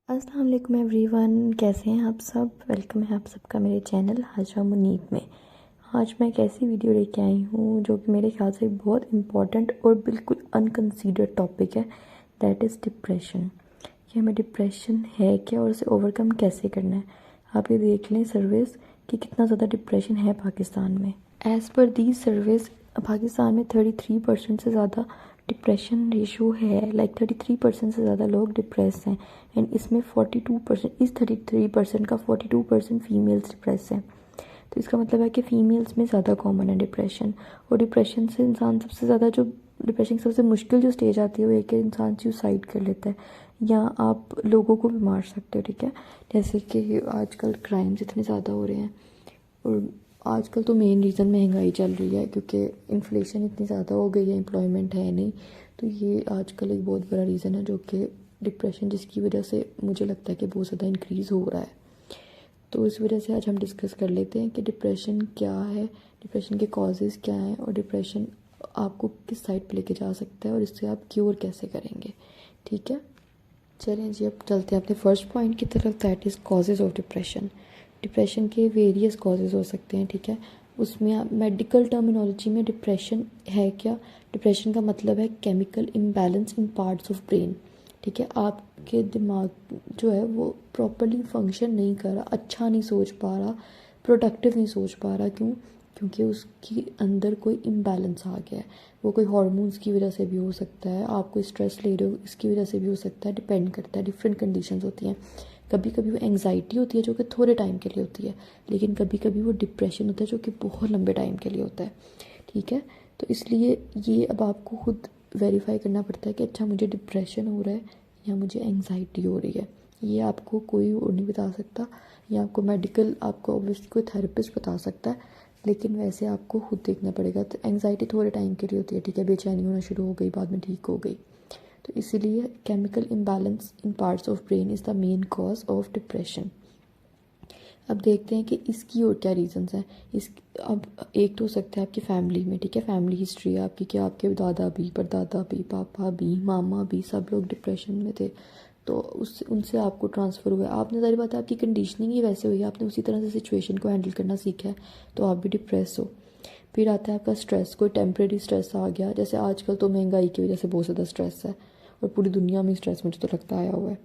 अस्सलाम वालेकुम एवरीवन, कैसे हैं आप सब। वेलकम है आप सबका मेरे चैनल हाजा मुनीब में। आज मैं एक ऐसी वीडियो लेके आई हूँ जो कि मेरे ख्याल से बहुत इम्पॉर्टेंट और बिल्कुल अनकंसीडर्ड टॉपिक है, दैट इज़ डिप्रेशन। कि हमें डिप्रेशन है क्या और उसे ओवरकम कैसे करना है। आप ये देख लें सर्विस कि कितना ज़्यादा डिप्रेशन है पाकिस्तान में। एज़ पर दी सर्विस पाकिस्तान में 33% से ज़्यादा डिप्रेशन रेशो है। 33% से ज़्यादा लोग डिप्रेस हैं एंड इसमें 42% इस 33% का 42% फीमेल्स डिप्रेस हैं। तो इसका मतलब है कि फ़ीमेल्स में ज़्यादा कॉमन है डिप्रेशन। और डिप्रेशन से इंसान सबसे ज़्यादा जो डिप्रेशन की सबसे मुश्किल जो स्टेज आती है वो एक इंसान सुसाइड कर लेता है या आप लोगों को भी मार सकते हो। ठीक है, जैसे कि आजकल क्राइम्स इतने ज़्यादा हो रहे हैं और आजकल तो मेन रीज़न महंगाई चल रही है क्योंकि इन्फ्लेशन इतनी ज़्यादा हो गई है, एम्प्लॉयमेंट है नहीं। तो ये आजकल एक बहुत बड़ा रीज़न है जो कि डिप्रेशन, जिसकी वजह से मुझे लगता है कि बहुत ज़्यादा इंक्रीज़ हो रहा है। तो इस वजह से आज हम डिस्कस कर लेते हैं कि डिप्रेशन क्या है, डिप्रेशन के कॉजेज़ क्या हैं और डिप्रेशन आपको किस साइड पे लेके जा सकता है और इससे आप क्योर कैसे करेंगे। ठीक है, चलें जी अब चलते हैं अपने फर्स्ट पॉइंट की तरफ, that is causes of depression. Depression के वेरियस कॉजेज़ हो सकते हैं। ठीक है, उसमें आप मेडिकल टर्मिनोलॉजी में डिप्रेशन है क्या, डिप्रेशन का मतलब है chemical imbalance in parts of brain. ठीक है, आपके दिमाग जो है वो प्रॉपरली फंक्शन नहीं कर रहा, अच्छा नहीं सोच पा रहा, प्रोडक्टिव नहीं सोच पा रहा। क्यों? क्योंकि उसके अंदर कोई इम्बैलेंस आ गया है। वो कोई हार्मोन्स की वजह से भी हो सकता है, आप कोई स्ट्रेस ले रहे हो इसकी वजह से भी हो सकता है, डिपेंड करता है, डिफरेंट कंडीशंस होती हैं। कभी कभी वो एंग्जाइटी होती है जो कि थोड़े टाइम के लिए होती है, लेकिन कभी कभी वो डिप्रेशन होता है जो कि बहुत लंबे टाइम के लिए होता है। ठीक है, तो इसलिए ये अब आपको खुद वेरीफाई करना पड़ता है कि अच्छा मुझे डिप्रेशन हो रहा है या मुझे एंग्जाइटी हो रही है। ये आपको कोई और नहीं बता सकता, या आपको मेडिकल, आपको ऑब्वियसली कोई थेरेपिस्ट बता सकता है, लेकिन वैसे आपको खुद देखना पड़ेगा। तो एंग्जाइटी थोड़े टाइम के लिए होती है, ठीक है, बेचैनी होना शुरू हो गई, बाद में ठीक हो गई। तो इसीलिए chemical imbalance in parts of brain is the main cause of depression. अब देखते हैं कि इसकी और क्या रीजंस हैं। इस अब एक तो हो सकता है आपकी फैमिली में, ठीक है, फैमिली हिस्ट्री है आपकी कि आपके दादा भी, परदादा भी, पापा भी, मामा भी, सब लोग डिप्रेशन में थे, तो उससे उनसे आपको ट्रांसफ़र हुआ है। आपने, सारी बात है, आपकी कंडीशनिंग ही वैसे हुई है, आपने उसी तरह से सिचुएशन को हैंडल करना सीखा है, तो आप भी डिप्रेस हो। फिर आता है आपका स्ट्रेस, कोई टेम्प्रेरी स्ट्रेस आ गया, जैसे आजकल तो महंगाई की वजह से बहुत ज़्यादा स्ट्रेस है और पूरी दुनिया में स्ट्रेस मुझे तो लगता आया हुआ है।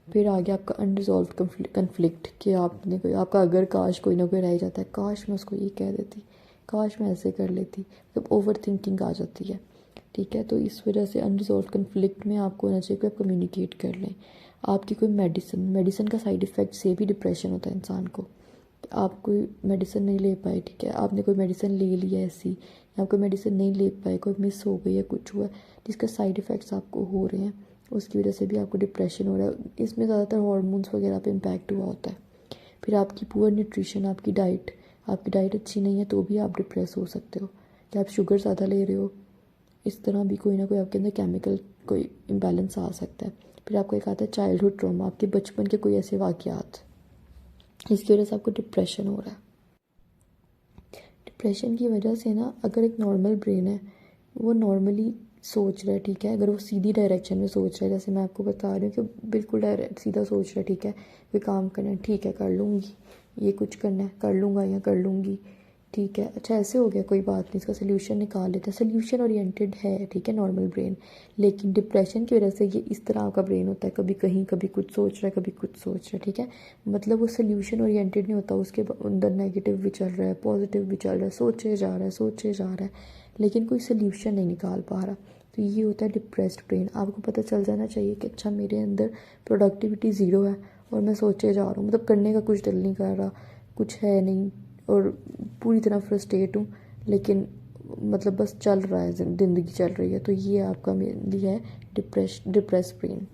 फिर आ गया आपका अनरिजॉल्व कन्फ्लिक्ट कि आपने कोई, आपका अगर काश कोई ना कोई रह जाता है, काश मैं उसको ये कह देती, काश मैं ऐसे कर लेती, मतलब ओवर थिंकिंग आ जाती है। ठीक है, तो इस वजह से अनरिजॉल्व कन्फ्लिक्ट में आपको होना चाहिए कि आप कम्युनिकेट कर लें। आपकी कोई मेडिसिन का साइड इफ़ेक्ट से भी डिप्रेशन होता है इंसान को। आप कोई मेडिसिन नहीं ले पाए, ठीक है, आपने कोई मेडिसिन ले ली है ऐसी, या कोई मेडिसिन नहीं ले पाए, कोई मिस हो गई है, कुछ हुआ जिसका साइड इफ़ेक्ट्स आपको हो रहे हैं, उसकी वजह से भी आपको डिप्रेशन हो रहा है। इसमें ज़्यादातर हार्मोन्स वगैरह पे इम्पैक्ट हुआ होता है। फिर आपकी पुअर न्यूट्रिशन, आपकी डाइट अच्छी नहीं है तो भी आप डिप्रेस हो सकते हो, कि आप शुगर ज़्यादा ले रहे हो, इस तरह भी कोई ना कोई आपके अंदर केमिकल कोई इम्बैलेंस आ सकता है। फिर आपको एक आता है चाइल्डहुड ट्रॉमा, आपके बचपन के कोई ऐसे वाक़यात जिसकी वजह से आपको डिप्रेशन हो रहा है। डिप्रेशन की वजह से ना, अगर एक नॉर्मल ब्रेन है वो नॉर्मली सोच रहा है, ठीक है, अगर वो सीधी डायरेक्शन में सोच रहा है, जैसे मैं आपको बता रही हूँ कि बिल्कुल डायरेक्ट सीधा सोच रहा है, ठीक है, कोई काम करना है, ठीक है कर लूँगी, ये कुछ करना है कर लूँगा या कर लूँगी, ठीक है, अच्छा ऐसे हो गया, कोई बात नहीं, इसका सोल्यूशन निकाल लेते हैं, सोल्यूशन ओरिएंटेड है, ठीक है, नॉर्मल ब्रेन। लेकिन डिप्रेशन की वजह से ये इस तरह का ब्रेन होता है, कभी कहीं कभी कुछ सोच रहा है, कभी कुछ सोच रहा है, ठीक है, मतलब वो सोल्यूशन ओरिएंटेड नहीं होता, उसके अंदर नेगेटिव भी चल रहा है, पॉजिटिव भी चल रहा है, सोचे जा रहा है, सोचे जा रहा है, लेकिन कोई सोल्यूशन नहीं निकाल पा रहा। तो ये होता है डिप्रेस्ड ब्रेन। आपको पता चल जाना चाहिए कि अच्छा मेरे अंदर प्रोडक्टिविटी ज़ीरो है और मैं सोचे जा रहा हूँ, मतलब करने का कुछ दिल नहीं कर रहा, कुछ है नहीं और पूरी तरह फ्रस्ट्रेट हूँ, लेकिन मतलब बस चल रहा है, ज़िंदगी चल रही है। तो ये आपका मेनली है डिप्रेस ब्रेन।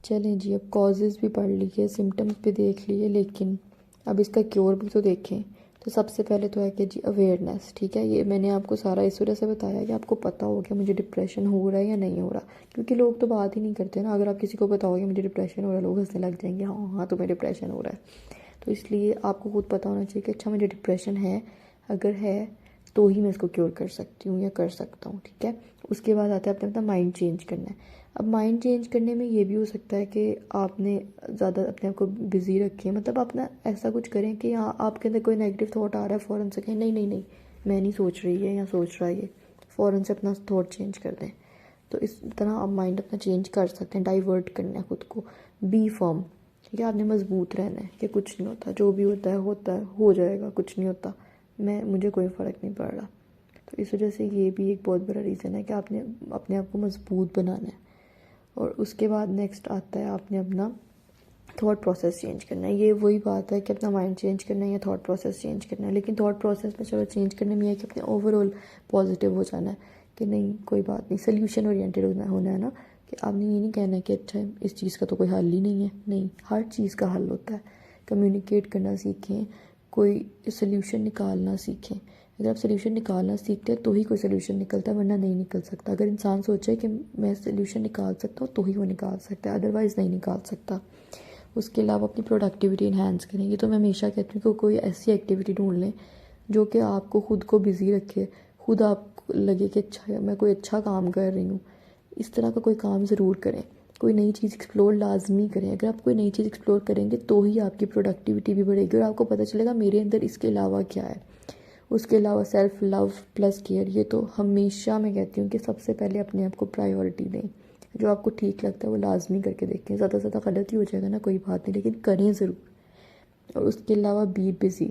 चलें जी, अब कॉजेज़ भी पढ़ लिए, सिम्टम्स भी देख लिए, लेकिन अब इसका क्योर भी तो देखें। तो सबसे पहले तो है कि जी अवेयरनेस, ठीक है, ये मैंने आपको सारा इस वजह से बताया कि आपको पता हो गया मुझे डिप्रेशन हो रहा है या नहीं हो रहा, क्योंकि लोग तो बात ही नहीं करते ना। अगर आप किसी को बताओगे मुझे डिप्रेशन हो रहा है, लोग हंसने लग जाएंगे, हाँ हाँ तुम्हें डिप्रेशन हो रहा है। तो इसलिए आपको खुद पता होना चाहिए कि अच्छा मुझे डिप्रेशन है, अगर है तो ही मैं इसको क्योर कर सकती हूँ या कर सकता हूँ। ठीक है, उसके बाद आता है अपना अपना माइंड चेंज करना है। अब माइंड चेंज करने में ये भी हो सकता है कि आपने ज़्यादा अपने आप को बिज़ी रखें, मतलब अपना ऐसा कुछ करें कि हाँ आपके अंदर कोई नेगेटिव थॉट आ रहा है, फ़ौरन से कहें नहीं नहीं नहीं मैं नहीं सोच रही है या सोच रहा है ये, फ़ौरन से अपना थॉट चेंज कर दें। तो इस तरह आप माइंड अपना चेंज कर सकते हैं, डाइवर्ट करना है खुद को। बी फर्म, ठीक है, आपने मजबूत रहना है कि कुछ नहीं होता, जो भी होता है हो जाएगा, कुछ नहीं होता, मुझे कोई फ़र्क नहीं पड़ रहा। तो इस वजह से ये भी एक बहुत बड़ा रीज़न है कि आपने अपने आप को मजबूत बनाना है। और उसके बाद नेक्स्ट आता है आपने अपना थॉट प्रोसेस चेंज करना है। ये वही बात है कि अपना माइंड चेंज करना है या थॉट प्रोसेस चेंज करना है, लेकिन थॉट प्रोसेस में चलो चेंज करने में यह है कि अपने ओवरऑल पॉजिटिव हो जाना है कि नहीं कोई बात नहीं, सोल्यूशन ओरिएंटेड होना है ना, कि आपने ये नहीं कहना है कि अच्छा इस चीज़ का तो कोई हल ही नहीं है, नहीं, हर चीज़ का हल होता है। कम्युनिकेट करना सीखें, कोई सोल्यूशन निकालना सीखें। अगर आप सोल्यूशन निकालना सीखते हैं तो ही कोई सोल्यूशन निकलता है, वरना नहीं निकल सकता। अगर इंसान सोचे कि मैं सोल्यूशन निकाल सकता हूँ तो ही वो निकाल सकता है, अदरवाइज़ नहीं निकाल सकता। उसके अलावा अपनी प्रोडक्टिविटी इन्हांस करें। ये तो मैं हमेशा कहती हूँ कि कोई ऐसी एक्टिविटी ढूंढ लें जो कि आपको खुद को बिज़ी रखे, खुद आपको लगे कि अच्छा मैं कोई अच्छा काम कर रही हूँ। इस तरह का कोई काम ज़रूर करें, कोई नई चीज़ एक्सप्लोर लाजमी करें। अगर आप कोई नई चीज़ एक्सप्लोर करेंगे तो ही आपकी प्रोडक्टिविटी भी बढ़ेगी और आपको पता चलेगा मेरे अंदर इसके अलावा क्या है। उसके अलावा सेल्फ लव प्लस केयर, ये तो हमेशा मैं कहती हूँ कि सबसे पहले अपने आप को प्रायोरिटी दें। जो आपको ठीक लगता है वो लाजमी करके देखें, ज़्यादा से ज़्यादा गलत ही हो जाएगा ना, कोई बात नहीं, लेकिन करें ज़रूर। और उसके अलावा be busy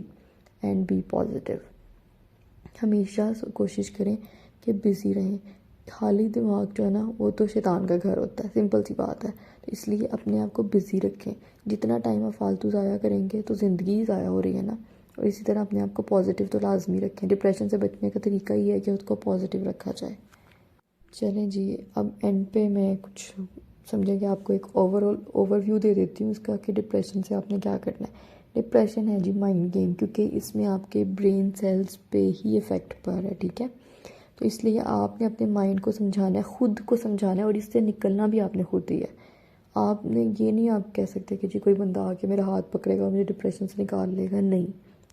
and be positive. हमेशा कोशिश करें कि बिज़ी रहें। खाली दिमाग जो है ना वो तो शैतान का घर होता है, सिंपल सी बात है। तो इसलिए अपने आप को बिज़ी रखें। जितना टाइम आप फालतू ज़ाया करेंगे तो ज़िंदगी ज़ाया हो रही है ना। और इसी तरह अपने आप को पॉजिटिव तो लाजमी रखें। डिप्रेशन से बचने का तरीका ही है कि उसको पॉजिटिव रखा जाए। चलें जी, अब एंड पे मैं कुछ समझें कि आपको एक ओवरव्यू दे देती हूँ इसका कि डिप्रेशन से आपने क्या करना है। डिप्रेशन है जी माइंड गेम, क्योंकि इसमें आपके ब्रेन सेल्स पे ही इफ़ेक्ट पड़ रहा है, ठीक है। तो इसलिए आपने अपने माइंड को समझाना है, ख़ुद को समझाना है, और इससे निकलना भी आपने खुद ही है। आपने ये नहीं आप कह सकते कि जी कोई बंदा आके मेरा हाथ पकड़ेगा और मुझे डिप्रेशन से निकाल लेगा, नहीं,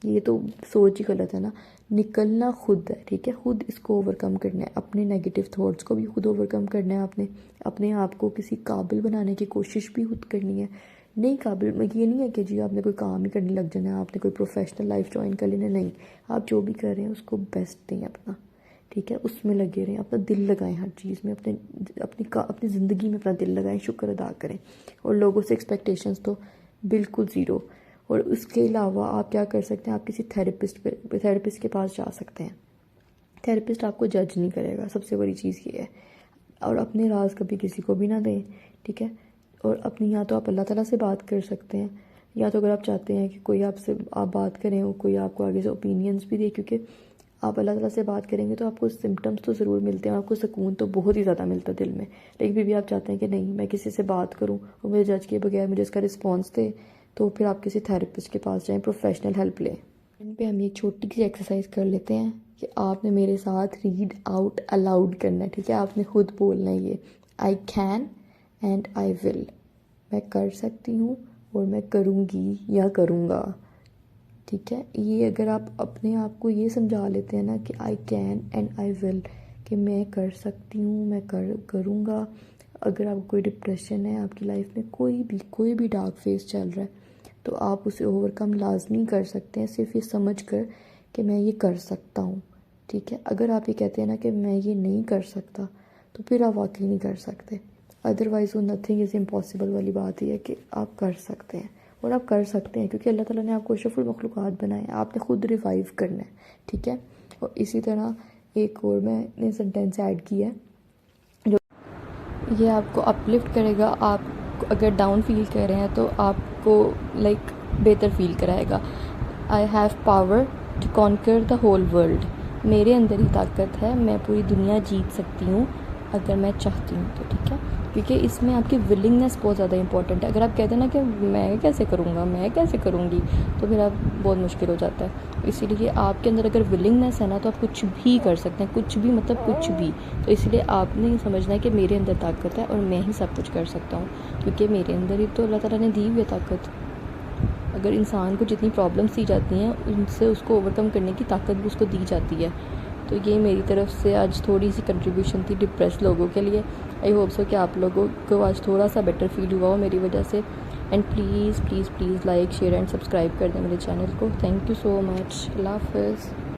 ये तो सोच ही गलत है ना। निकलना खुद है, ठीक है, खुद इसको ओवरकम करना है। अपने नेगेटिव थॉट्स को भी खुद ओवरकम करना है। आपने अपने आप को किसी काबिल बनाने की कोशिश भी खुद करनी है। नहीं काबिल ये नहीं है कि जी आपने कोई काम ही करने लग जाना है, आपने कोई प्रोफेशनल लाइफ ज्वाइन कर लेना, नहीं। आप जो भी कर रहे हैं उसको बेस्ट दें अपना, ठीक है, उसमें लगे रहें, अपना दिल लगाएं हर चीज़ में, अपनी ज़िंदगी में अपना दिल लगाएं, शुक्र अदा करें। और लोगों से एक्सपेक्टेशंस तो बिल्कुल ज़ीरो। और उसके अलावा आप क्या कर सकते हैं, आप किसी थेरेपिस्ट के पास जा सकते हैं। थेरेपिस्ट आपको जज नहीं करेगा, सबसे बड़ी चीज़ ये है। और अपने राज कभी किसी को भी ना दें, ठीक है। और अपनी या तो आप अल्लाह ताला से बात कर सकते हैं, या तो अगर आप चाहते हैं कि कोई आपसे आप बात करें और कोई आपको आगे से ओपिनियंस भी दे, क्योंकि आप अल्लाह ताला से बात करेंगे तो आपको सिम्टम्स तो ज़रूर मिलते हैं, आपको सुकून तो बहुत ही ज़्यादा मिलता है दिल में। लेकिन फिर भी आप चाहते हैं कि नहीं मैं किसी से बात करूं और मुझे जज किए बगैर मुझे इसका रिस्पॉन्स दे, तो फिर आप किसी थेरेपिस्ट के पास जाएं, प्रोफेशनल हेल्प लें। इन पे हम एक छोटी सी एक्सरसाइज कर लेते हैं कि आपने मेरे साथ रीड आउट अलाउड करना है, ठीक है। आपने खुद बोलना है ये, I can and I will, मैं कर सकती हूँ और मैं करूँगी या करूँगा, ठीक है। ये अगर आप अपने आप को ये समझा लेते हैं ना कि I can and I will, कि मैं कर सकती हूँ, मैं करूँगा। अगर आपको कोई डिप्रेशन है, आपकी लाइफ में कोई भी डार्क फेस चल रहा है, तो आप उसे ओवरकम लाजमी कर सकते हैं, सिर्फ ये समझ कर कि मैं ये कर सकता हूँ, ठीक है। अगर आप ये कहते हैं ना कि मैं ये नहीं कर सकता, तो फिर आप वाकई नहीं कर सकते। अदरवाइज़ वो नथिंग इज़ इम्पॉसिबल वाली बात ही है कि आप कर सकते हैं। और आप कर सकते हैं क्योंकि अल्लाह ताला ने आपको अशरफुल मखलूक़ात बनाए हैं, आपने खुद रिवाइव करना है, ठीक है। और इसी तरह एक और मैंने सेंटेंस ऐड किया है जो ये आपको अपलिफ्ट करेगा। आप अगर डाउन फील कर रहे हैं तो आपको लाइक बेहतर फील कराएगा। I have power to conquer the whole world, मेरे अंदर ही ताकत है, मैं पूरी दुनिया जीत सकती हूँ अगर मैं चाहती हूँ तो, ठीक है। क्योंकि इसमें आपकी विलिंगनेस बहुत ज़्यादा इंपॉर्टेंट है। अगर आप कहते हैं ना कि मैं कैसे करूँगा, मैं कैसे करूँगी, तो फिर आप बहुत मुश्किल हो जाता है। इसीलिए आपके अंदर अगर विलिंगनेस है ना तो आप कुछ भी कर सकते हैं, कुछ भी मतलब कुछ भी। तो इसलिए आपने ये समझना है कि मेरे अंदर ताकत है और मैं ही सब कुछ कर सकता हूँ, क्योंकि मेरे अंदर ही तो अल्लाह ताला ने दी हुई है ताकत। अगर इंसान को जितनी प्रॉब्लम्स दी जाती हैं उनसे उसको ओवरकम करने की ताकत भी उसको दी जाती है। तो ये मेरी तरफ से आज थोड़ी सी कंट्रीब्यूशन थी डिप्रेस लोगों के लिए। आई होप सो कि आप लोगों को आज थोड़ा सा बेटर फील हुआ हो मेरी वजह से। And please please please like share and subscribe कर दें मेरे चैनल को। Thank you so much. अल्लाह हाफ़िज़।